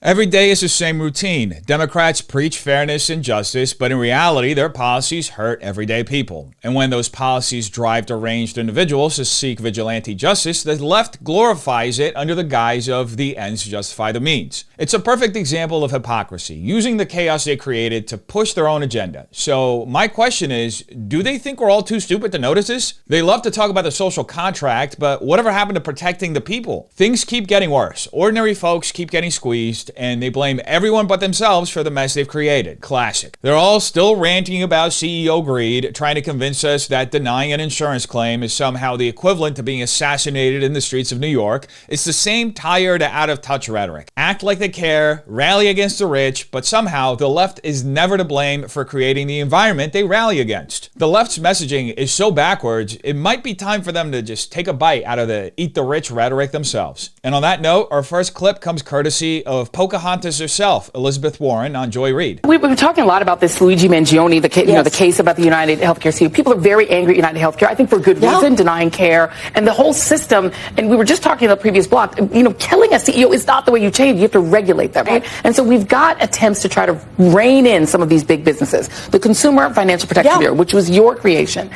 Every day is the same routine. Democrats preach fairness and justice, but in reality, their policies hurt everyday people. And when those policies drive deranged individuals to seek vigilante justice, the left glorifies it under the guise of the ends justify the means. It's a perfect example of hypocrisy, using the chaos they created to push their own agenda. So my question is, do they think we're all too stupid to notice this? They love to talk about the social contract, but whatever happened to protecting the people? Things keep getting worse. Ordinary folks keep getting squeezed, and they blame everyone but themselves for the mess they've created. Classic. They're all still ranting about CEO greed, trying to convince us that denying an insurance claim is somehow the equivalent to being assassinated in the streets of New York. It's the same tired, out-of-touch rhetoric. Act like they care, rally against the rich, but somehow the left is never to blame for creating the environment they rally against. The left's messaging is so backwards, it might be time for them to just take a bite out of the eat the rich rhetoric themselves. And on that note, our first clip comes courtesy of Pocahontas herself, Elizabeth Warren, on Joy Reid. We've been talking a lot about this Luigi Mangione, the case about the United Healthcare CEO. People are very angry at United Healthcare, I think for good reason, denying care and the whole system. And we were just talking in the previous block, killing a CEO is not the way you change. You have to regulate them, right? And so we've got attempts to try to rein in some of these big businesses. The Consumer Financial Protection Bureau, which was your creation.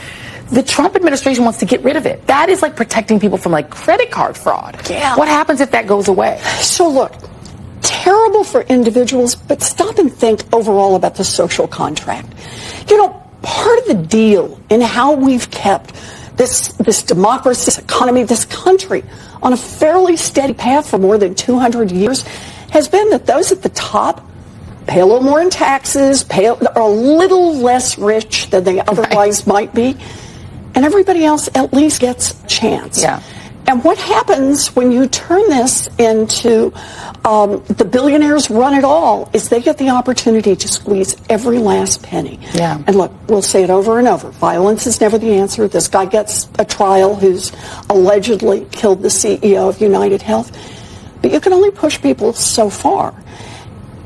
The Trump administration wants to get rid of it. That is like protecting people from credit card fraud. Yeah. What happens if that goes away? So look, terrible for individuals, but stop and think overall about the social contract. Part of the deal in how we've kept this democracy, this economy, this country on a fairly steady path for more than 200 years has been that those at the top pay a little more in taxes, are a little less rich than they otherwise might be, and everybody else at least gets a chance. Yeah. And what happens when you turn this into the billionaires run it all is they get the opportunity to squeeze every last penny. Yeah. And look, we'll say it over and over. Violence is never the answer. This guy gets a trial who's allegedly killed the CEO of United Health. But you can only push people so far.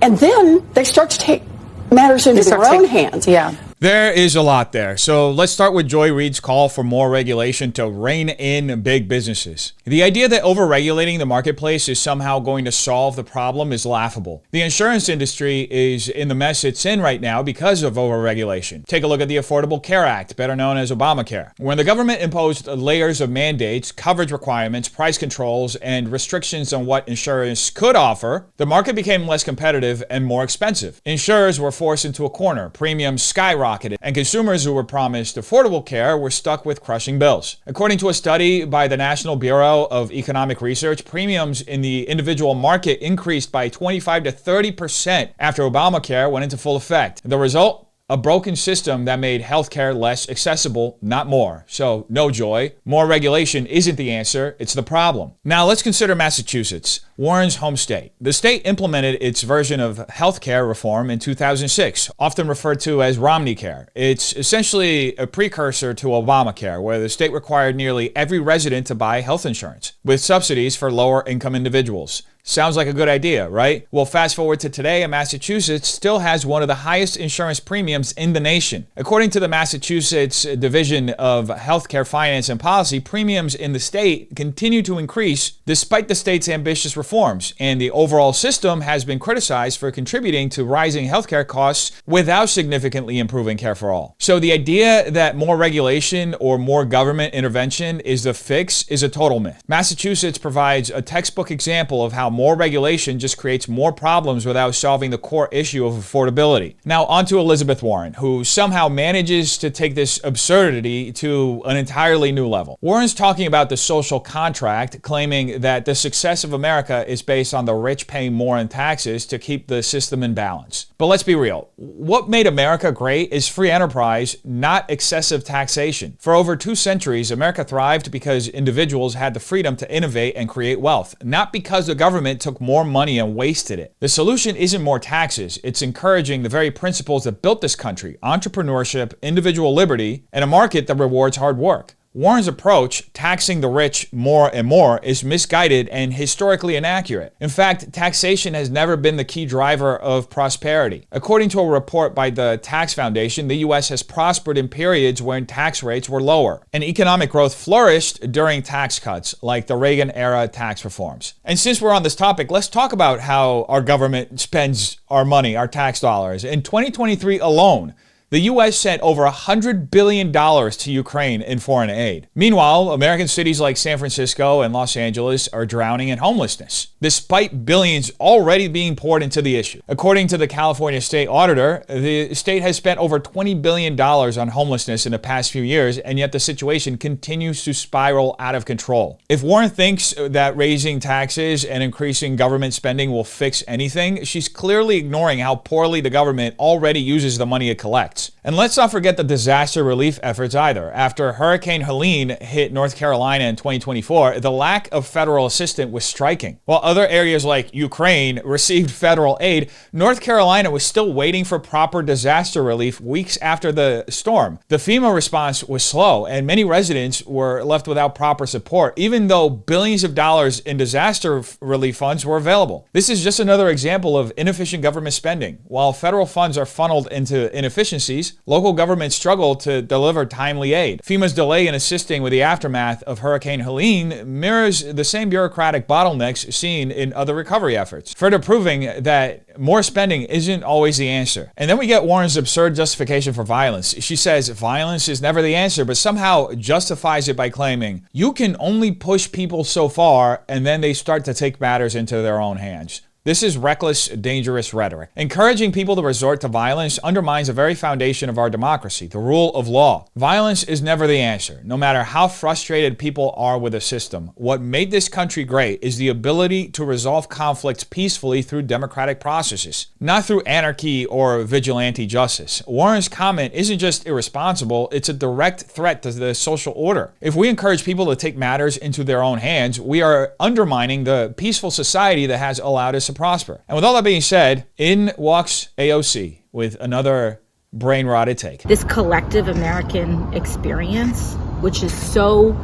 And then they start to take matters into their own hands. Yeah. There is a lot there. So let's start with Joy Reid's call for more regulation to rein in big businesses. The idea that overregulating the marketplace is somehow going to solve the problem is laughable. The insurance industry is in the mess it's in right now because of overregulation. Take a look at the Affordable Care Act, better known as Obamacare. When the government imposed layers of mandates, coverage requirements, price controls, and restrictions on what insurers could offer, the market became less competitive and more expensive. Insurers were forced into a corner, premiums skyrocketed, and consumers who were promised affordable care were stuck with crushing bills. According to a study by the National Bureau of Economic Research, premiums in the individual market increased by 25 to 30% after Obamacare went into full effect. The result? A broken system that made healthcare less accessible, not more. So, no joy. More regulation isn't the answer, it's the problem. Now, let's consider Massachusetts, Warren's home state. The state implemented its version of healthcare reform in 2006, often referred to as Romney Care. It's essentially a precursor to Obamacare, where the state required nearly every resident to buy health insurance, with subsidies for lower-income individuals. Sounds like a good idea, right? Well, fast forward to today, and Massachusetts still has one of the highest insurance premiums in the nation. According to the Massachusetts Division of Healthcare Finance and Policy, premiums in the state continue to increase despite the state's ambitious reforms, and the overall system has been criticized for contributing to rising healthcare costs without significantly improving care for all. So the idea that more regulation or more government intervention is the fix is a total myth. Massachusetts provides a textbook example of how more regulation just creates more problems without solving the core issue of affordability. Now, on to Elizabeth Warren, who somehow manages to take this absurdity to an entirely new level. Warren's talking about the social contract, claiming that the success of America is based on the rich paying more in taxes to keep the system in balance. But let's be real. What made America great is free enterprise, not excessive taxation. For over 2 centuries, America thrived because individuals had the freedom to innovate and create wealth, not because the government took more money and wasted it. The solution isn't more taxes, it's encouraging the very principles that built this country: entrepreneurship, individual liberty, and a market that rewards hard work. Warren's approach, taxing the rich more and more, is misguided and historically inaccurate. In fact, taxation has never been the key driver of prosperity. According to a report by the Tax Foundation, the U.S. has prospered in periods when tax rates were lower, and economic growth flourished during tax cuts, like the Reagan-era tax reforms. And since we're on this topic, let's talk about how our government spends our money, our tax dollars. In 2023 alone, the U.S. sent over $100 billion to Ukraine in foreign aid. Meanwhile, American cities like San Francisco and Los Angeles are drowning in homelessness, despite billions already being poured into the issue. According to the California State Auditor, the state has spent over $20 billion on homelessness in the past few years, and yet the situation continues to spiral out of control. If Warren thinks that raising taxes and increasing government spending will fix anything, she's clearly ignoring how poorly the government already uses the money it collects. And let's not forget the disaster relief efforts either. After Hurricane Helene hit North Carolina in 2024, the lack of federal assistance was striking. While other areas like Ukraine received federal aid, North Carolina was still waiting for proper disaster relief weeks after the storm. The FEMA response was slow, and many residents were left without proper support, even though billions of dollars in disaster relief funds were available. This is just another example of inefficient government spending. While federal funds are funneled into inefficiencies, local governments struggle to deliver timely aid. FEMA's delay in assisting with the aftermath of Hurricane Helene mirrors the same bureaucratic bottlenecks seen in other recovery efforts, further proving that more spending isn't always the answer. And then we get Warren's absurd justification for violence. She says violence is never the answer, but somehow justifies it by claiming you can only push people so far, and then they start to take matters into their own hands. This is reckless, dangerous rhetoric. Encouraging people to resort to violence undermines the very foundation of our democracy, the rule of law. Violence is never the answer, no matter how frustrated people are with the system. What made this country great is the ability to resolve conflicts peacefully through democratic processes, not through anarchy or vigilante justice. Warren's comment isn't just irresponsible, it's a direct threat to the social order. If we encourage people to take matters into their own hands, we are undermining the peaceful society that has allowed us to prosper. And with all that being said, in walks AOC with another brain-rotted take. This collective American experience, which is so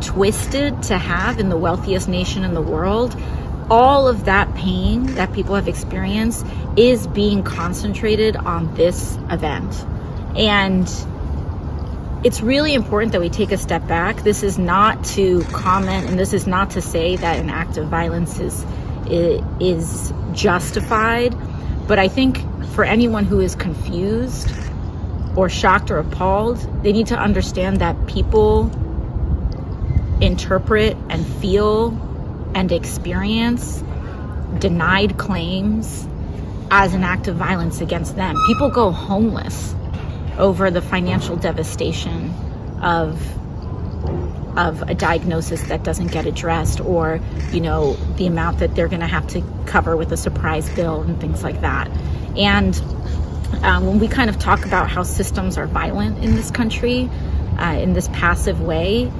twisted to have in the wealthiest nation in the world, all of that pain that people have experienced is being concentrated on this event. And it's really important that we take a step back. This is not to comment, and this is not to say that an act of violence is justified, but I think for anyone who is confused or shocked or appalled, they need to understand that people interpret and feel and experience denied claims as an act of violence against them. People go homeless over the financial devastation of a diagnosis that doesn't get addressed, or, you know, the amount that they're going to have to cover with a surprise bill and things like that. And when we kind of talk about how systems are violent in this country, in this passive way,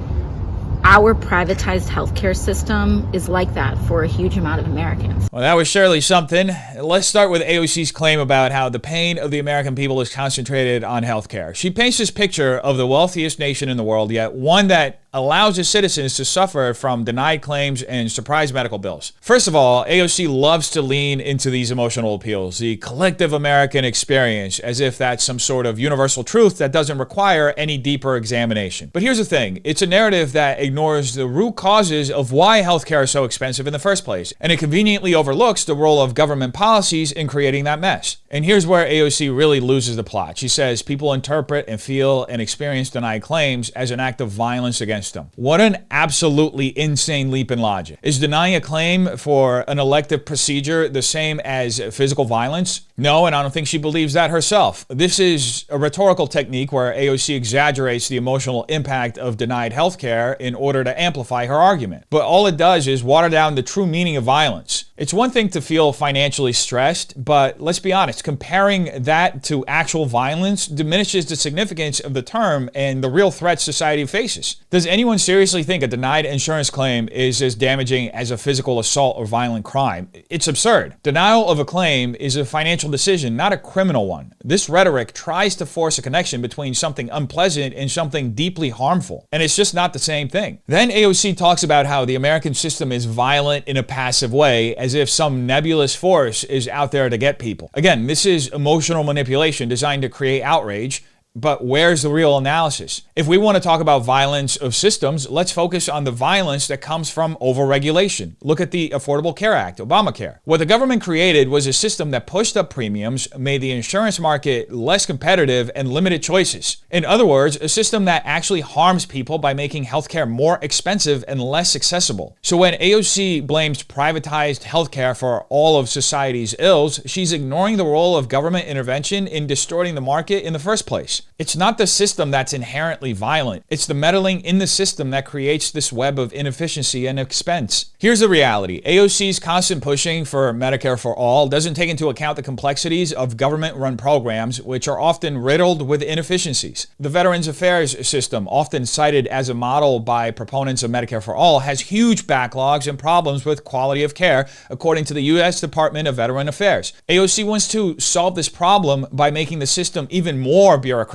our privatized healthcare system is like that for a huge amount of Americans. Well, that was surely something. Let's start with AOC's claim about how the pain of the American people is concentrated on healthcare. She paints this picture of the wealthiest nation in the world, yet one that allows its citizens to suffer from denied claims and surprise medical bills. First of all, AOC loves to lean into these emotional appeals, the collective American experience, as if that's some sort of universal truth that doesn't require any deeper examination. But here's the thing, it's a narrative that ignores the root causes of why healthcare is so expensive in the first place, and it conveniently overlooks the role of government policies in creating that mess. And here's where AOC really loses the plot. She says people interpret and feel and experience denied claims as an act of violence against them. What an absolutely insane leap in logic. Is denying a claim for an elective procedure the same as physical violence? No, and I don't think she believes that herself. This is a rhetorical technique where AOC exaggerates the emotional impact of denied healthcare in order to amplify her argument. But all it does is water down the true meaning of violence. It's one thing to feel financially stressed, but let's be honest, comparing that to actual violence diminishes the significance of the term and the real threats society faces. Does anyone seriously think a denied insurance claim is as damaging as a physical assault or violent crime? It's absurd. Denial of a claim is a financial financial decision, not a criminal one. This rhetoric tries to force a connection between something unpleasant and something deeply harmful, and it's just not the same thing. Then AOC talks about how the American system is violent in a passive way, as if some nebulous force is out there to get people. Again, this is emotional manipulation designed to create outrage. But where's the real analysis? If we want to talk about violence of systems, let's focus on the violence that comes from overregulation. Look at the Affordable Care Act, Obamacare. What the government created was a system that pushed up premiums, made the insurance market less competitive, and limited choices. In other words, a system that actually harms people by making healthcare more expensive and less accessible. So when AOC blames privatized healthcare for all of society's ills, she's ignoring the role of government intervention in distorting the market in the first place. It's not the system that's inherently violent. It's the meddling in the system that creates this web of inefficiency and expense. Here's the reality. AOC's constant pushing for Medicare for all doesn't take into account the complexities of government-run programs, which are often riddled with inefficiencies. The Veterans Affairs system, often cited as a model by proponents of Medicare for all, has huge backlogs and problems with quality of care, according to the U.S. Department of Veteran Affairs. AOC wants to solve this problem by making the system even more bureaucratic,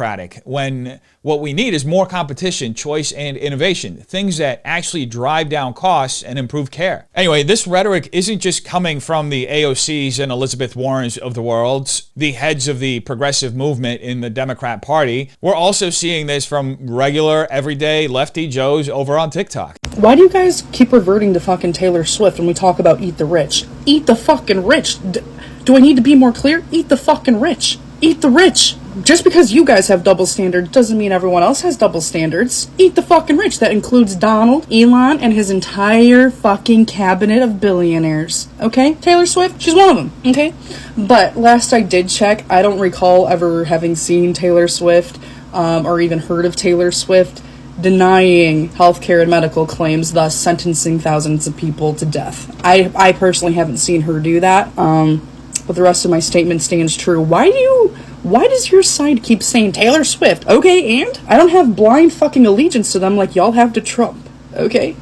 when what we need is more competition, choice, and innovation, things that actually drive down costs and improve care. Anyway, this rhetoric isn't just coming from the AOCs and Elizabeth Warrens of the world, the heads of the progressive movement in the Democrat Party. We're also seeing this from regular, everyday lefty Joes over on TikTok. Why do you guys keep reverting to fucking Taylor Swift when we talk about eat the rich? Eat the fucking rich. Do I need to be more clear? Eat the fucking rich. Eat the rich. Just because you guys have double standards doesn't mean everyone else has double standards. Eat the fucking rich. That includes Donald, Elon, and his entire fucking cabinet of billionaires. Okay? Taylor Swift, she's one of them. Okay? But last I did check, I don't recall ever having seen Taylor Swift, or even heard of Taylor Swift denying healthcare and medical claims, thus sentencing thousands of people to death. I personally haven't seen her do that. But the rest of my statement stands true. Why does your side keep saying Taylor Swift? Okay, and? I don't have blind fucking allegiance to them like y'all have to Trump. Okay?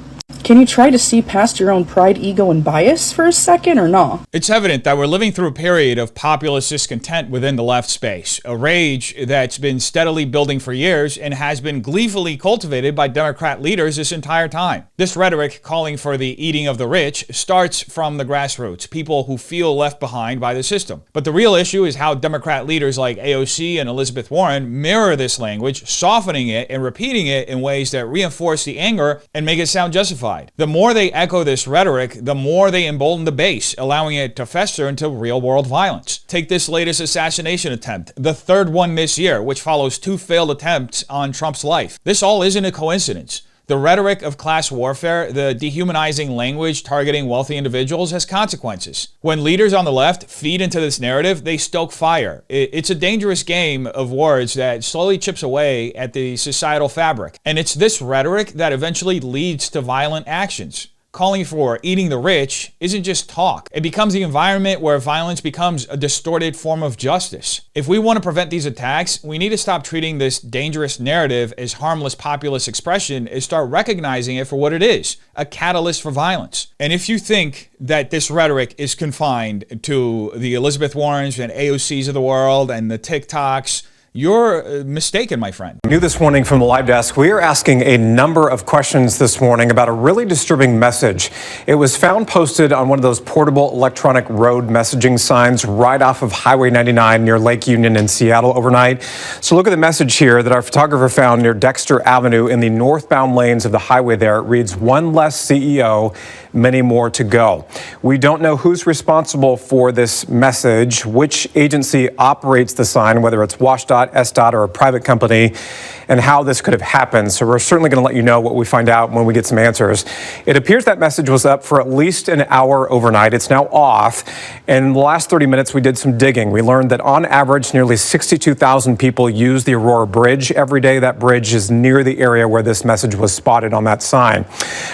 Can you try to see past your own pride, ego, and bias for a second, or no? It's evident that we're living through a period of populist discontent within the left space, a rage that's been steadily building for years and has been gleefully cultivated by Democrat leaders this entire time. This rhetoric calling for the eating of the rich starts from the grassroots, people who feel left behind by the system. But the real issue is how Democrat leaders like AOC and Elizabeth Warren mirror this language, softening it and repeating it in ways that reinforce the anger and make it sound justified. The more they echo this rhetoric, the more they embolden the base, allowing it to fester into real-world violence. Take this latest assassination attempt, the third one this year, which follows 2 failed attempts on Trump's life. This all isn't a coincidence. The rhetoric of class warfare, the dehumanizing language targeting wealthy individuals, has consequences. When leaders on the left feed into this narrative, they stoke fire. It's a dangerous game of words that slowly chips away at the societal fabric. And it's this rhetoric that eventually leads to violent actions. Calling for eating the rich isn't just talk. It becomes the environment where violence becomes a distorted form of justice. If we want to prevent these attacks, we need to stop treating this dangerous narrative as harmless populist expression and start recognizing it for what it is, a catalyst for violence. And if you think that this rhetoric is confined to the Elizabeth Warrens and AOCs of the world and the TikToks, you're mistaken, my friend. New this morning from the live desk, we are asking a number of questions this morning about a really disturbing message. It was found posted on one of those portable electronic road messaging signs right off of Highway 99 near Lake Union in Seattle overnight. So look at the message here that our photographer found near Dexter Avenue in the northbound lanes of the highway there. It reads, "One less CEO, many more to go." We don't know who's responsible for this message, which agency operates the sign, whether it's WashDOT, SDOT, or a private company, and how this could have happened. So we're certainly going to let you know what we find out when we get some answers. It appears that message was up for at least an hour overnight. It's now off. And in the last 30 minutes, we did some digging. We learned that on average, nearly 62,000 people use the Aurora Bridge every day. That bridge is near the area where this message was spotted on that sign.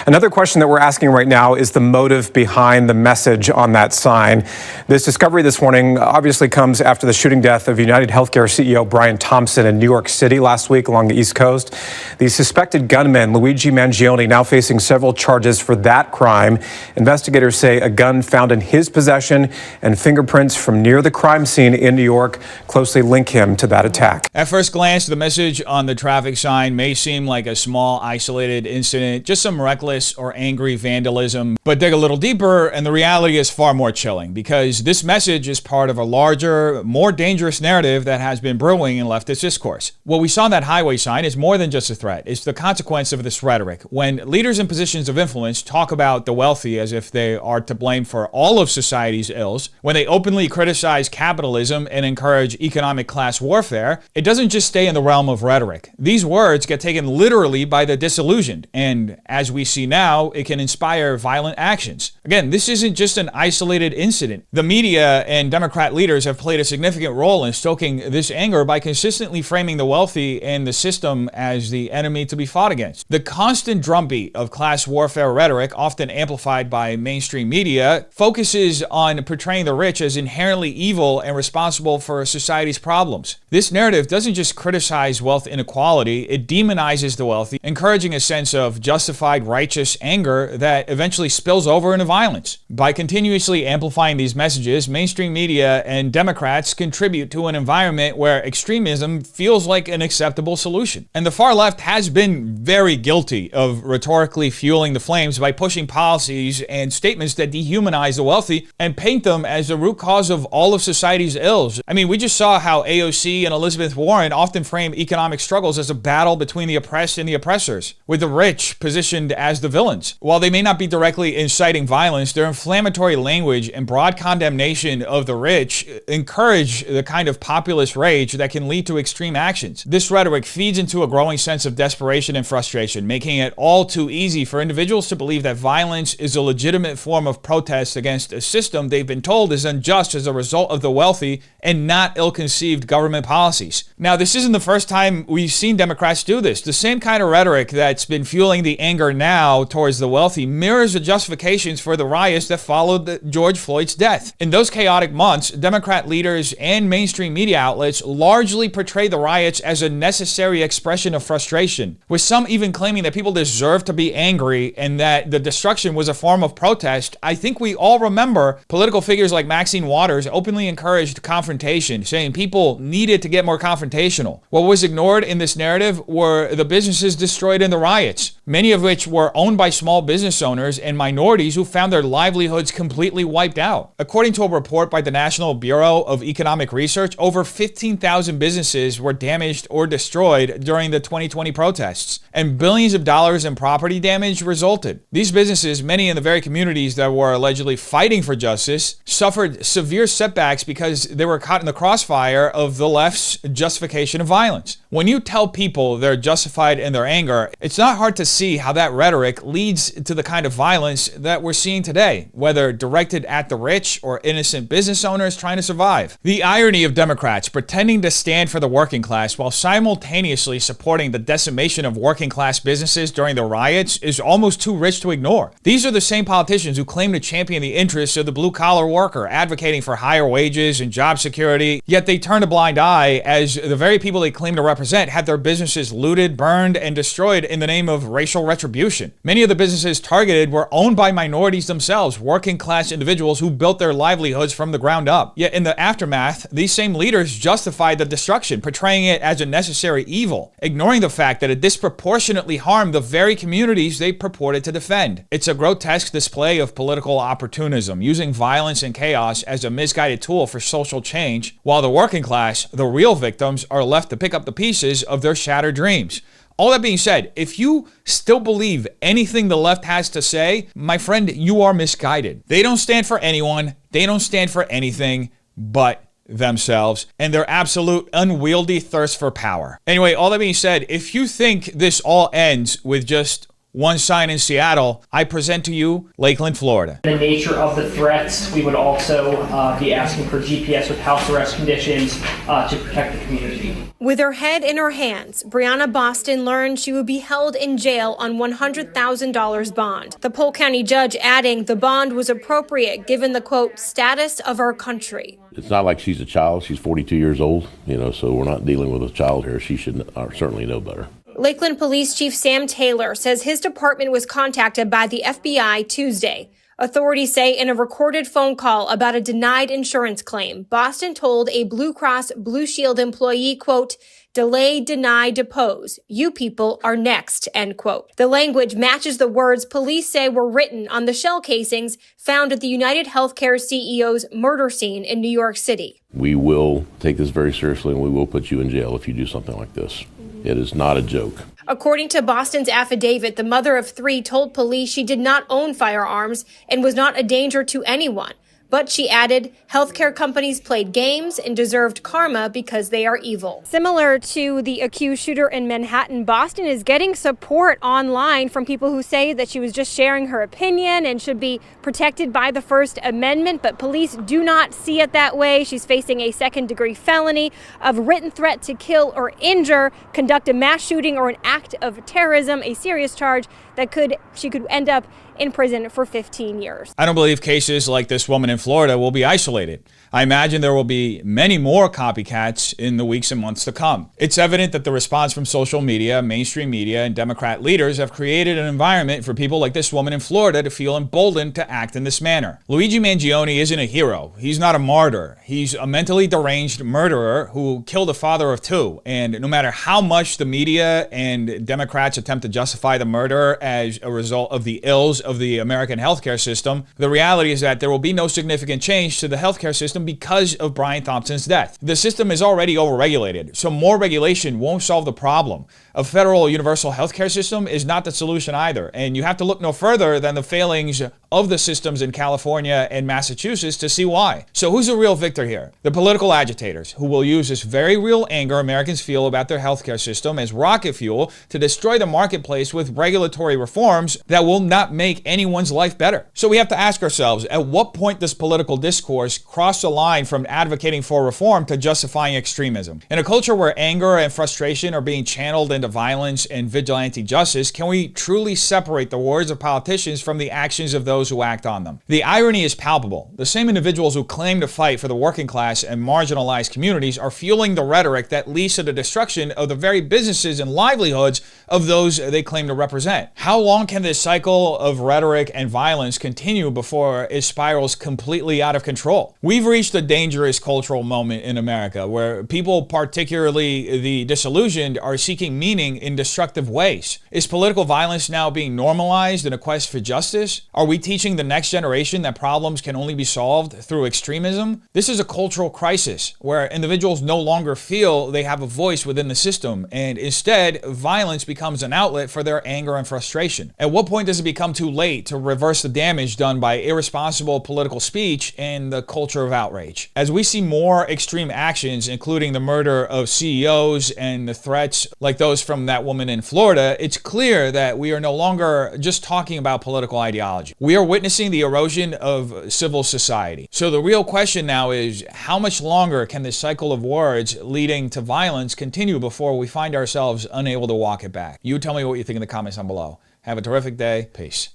Another question that we're asking right now is the motive behind the message on that sign. This discovery this morning obviously comes after the shooting death of United Healthcare CEO Brian Thompson in New York City last week along the East Coast. The suspected gunman, Luigi Mangione, now facing several charges for that crime. Investigators say a gun found in his possession and fingerprints from near the crime scene in New York closely link him to that attack. At first glance, the message on the traffic sign may seem like a small, isolated incident, just some reckless or angry vandalism. But dig a little deeper, and the reality is far more chilling, because this message is part of a larger, more dangerous narrative that has been brewing in leftist discourse. What we saw in that highway sign is more than just a threat. It's the consequence of this rhetoric. When leaders in positions of influence talk about the wealthy as if they are to blame for all of society's ills, when they openly criticize capitalism and encourage economic class warfare, it doesn't just stay in the realm of rhetoric. These words get taken literally by the disillusioned, and as we see now, it can inspire violent actions. Again, this isn't just an isolated incident. The media and Democrat leaders have played a significant role in stoking this anger by consistently framing the wealthy and the system as the enemy to be fought against. The constant drumbeat of class warfare rhetoric, often amplified by mainstream media, focuses on portraying the rich as inherently evil and responsible for society's problems. This narrative doesn't just criticize wealth inequality, it demonizes the wealthy, encouraging a sense of justified righteous anger that eventually spills over into violence. By continuously amplifying these messages, mainstream media and Democrats contribute to an environment where extremism feels like an acceptable solution. And the far left has been very guilty of rhetorically fueling the flames by pushing policies and statements that dehumanize the wealthy and paint them as the root cause of all of society's ills. I mean, we just saw how AOC and Elizabeth Warren often frame economic struggles as a battle between the oppressed and the oppressors, with the rich positioned as the villains. While they may not be directly inciting violence, their inflammatory language and broad condemnation of the rich encourage the kind of populist rage that can lead to extreme actions. This rhetoric feeds into a growing sense of desperation and frustration, making it all too easy for individuals to believe that violence is a legitimate form of protest against a system they've been told is unjust as a result of the wealthy and not ill-conceived government policies. Now, this isn't the first time we've seen Democrats do this. The same kind of rhetoric that's been fueling the anger now towards the wealthy mirrors the justifications for the riots that followed George Floyd's death. In those chaotic months, Democrat leaders and mainstream media outlets largely portray the riots as a necessary expression of frustration, with some even claiming that people deserve to be angry and that the destruction was a form of protest. I think we all remember political figures like Maxine Waters openly encouraged confrontation, saying people needed to get more confrontational. What was ignored in this narrative were the businesses destroyed in the riots, many of which were owned by small business owners and minorities who found their livelihoods completely wiped out. According to a report by the National Bureau of Economic Research, over 15,000 businesses were damaged or destroyed during the 2020 protests, and billions of dollars in property damage resulted. These businesses, many in the very communities that were allegedly fighting for justice, suffered severe setbacks because they were caught in the crossfire of the left's justification of violence. When you tell people they're justified in their anger, it's not hard to see how that rhetoric leads to the kind of violence that we're seeing today, whether directed at the rich or innocent business owners trying to survive. The irony of Democrats pretending to stand for the working class while simultaneously supporting the decimation of working class businesses during the riots is almost too rich to ignore. These are the same politicians who claim to champion the interests of the blue-collar worker, advocating for higher wages and job security, yet they turn a blind eye as the very people they claim to represent had their businesses looted, burned, and destroyed in the name of racial retribution. Many of the businesses targeted were owned by minorities themselves, working-class individuals who built their livelihoods from the ground up. Yet in the aftermath, these same leaders justified the destruction, portraying it as a necessary evil, ignoring the fact that it disproportionately harmed the very communities they purported to defend. It's a grotesque display of political opportunism, using violence and chaos as a misguided tool for social change, while the working class, the real victims, are left to pick up the pieces of their shattered dreams. All that being said, if you still believe anything the left has to say, my friend, you are misguided. They don't stand for anyone. They don't stand for anything but themselves and their absolute unwieldy thirst for power. Anyway, all that being said, if you think this all ends with just one sign in Seattle. I present to you Lakeland, Florida. The nature of the threats, we would also be asking for GPS with house arrest conditions to protect the community. With her head in her hands, Brianna Boston learned she would be held in jail on $100,000 bond. The Polk County judge adding the bond was appropriate given the, quote, status of our country. It's not like she's a child. She's 42 years old, so we're not dealing with a child here. She should certainly know better. Lakeland Police Chief Sam Taylor says his department was contacted by the FBI Tuesday. Authorities say in a recorded phone call about a denied insurance claim, Boston told a Blue Cross Blue Shield employee, quote, delay, deny, depose. You people are next, end quote. The language matches the words police say were written on the shell casings found at the United Healthcare CEO's murder scene in New York City. We will take this very seriously and we will put you in jail if you do something like this. It is not a joke. According to Boston's affidavit, the mother of three told police she did not own firearms and was not a danger to anyone. But she added, healthcare companies played games and deserved karma because they are evil. Similar to the accused shooter in Manhattan, Boston is getting support online from people who say that she was just sharing her opinion and should be protected by the First Amendment. But police do not see it that way. She's facing a second-degree felony of written threat to kill or injure, conduct a mass shooting, or an act of terrorism, a serious charge that she could end up in prison for 15 years. I don't believe cases like this woman in Florida will be isolated. I imagine there will be many more copycats in the weeks and months to come. It's evident that the response from social media, mainstream media, and Democrat leaders have created an environment for people like this woman in Florida to feel emboldened to act in this manner. Luigi Mangione isn't a hero. He's not a martyr. He's a mentally deranged murderer who killed a father of two. And no matter how much the media and Democrats attempt to justify the murder as a result of the ills of the American healthcare system, the reality is that there will be no significant change to the healthcare system because of Brian Thompson's death. The system is already overregulated, so more regulation won't solve the problem. A federal universal healthcare system is not the solution either, and you have to look no further than the failings of the systems in California and Massachusetts to see why. So who's the real victor here? The political agitators, who will use this very real anger Americans feel about their healthcare system as rocket fuel to destroy the marketplace with regulatory reforms that will not make anyone's life better. So we have to ask ourselves, at what point does political discourse cross the line from advocating for reform to justifying extremism? In a culture where anger and frustration are being channeled into violence and vigilante justice, can we truly separate the words of politicians from the actions of those who act on them? The irony is palpable. The same individuals who claim to fight for the working class and marginalized communities are fueling the rhetoric that leads to the destruction of the very businesses and livelihoods of those they claim to represent. How long can this cycle of rhetoric and violence continue before it spirals completely out of control? We've reached a dangerous cultural moment in America where people, particularly the disillusioned, are seeking meaning in destructive ways. Is political violence now being normalized in a quest for justice? Are we teaching the next generation that problems can only be solved through extremism? This is a cultural crisis where individuals no longer feel they have a voice within the system, and instead, violence becomes an outlet for their anger and frustration. At what point does it become too late to reverse the damage done by irresponsible political speech and the culture of outrage? As we see more extreme actions, including the murder of CEOs and the threats like those from that woman in Florida, it's clear that we are no longer just talking about political ideology. We are witnessing the erosion of civil society. So the real question now is, how much longer can this cycle of words leading to violence continue before we find ourselves unable to walk it back? You tell me what you think in the comments down below. Have a terrific day. Peace.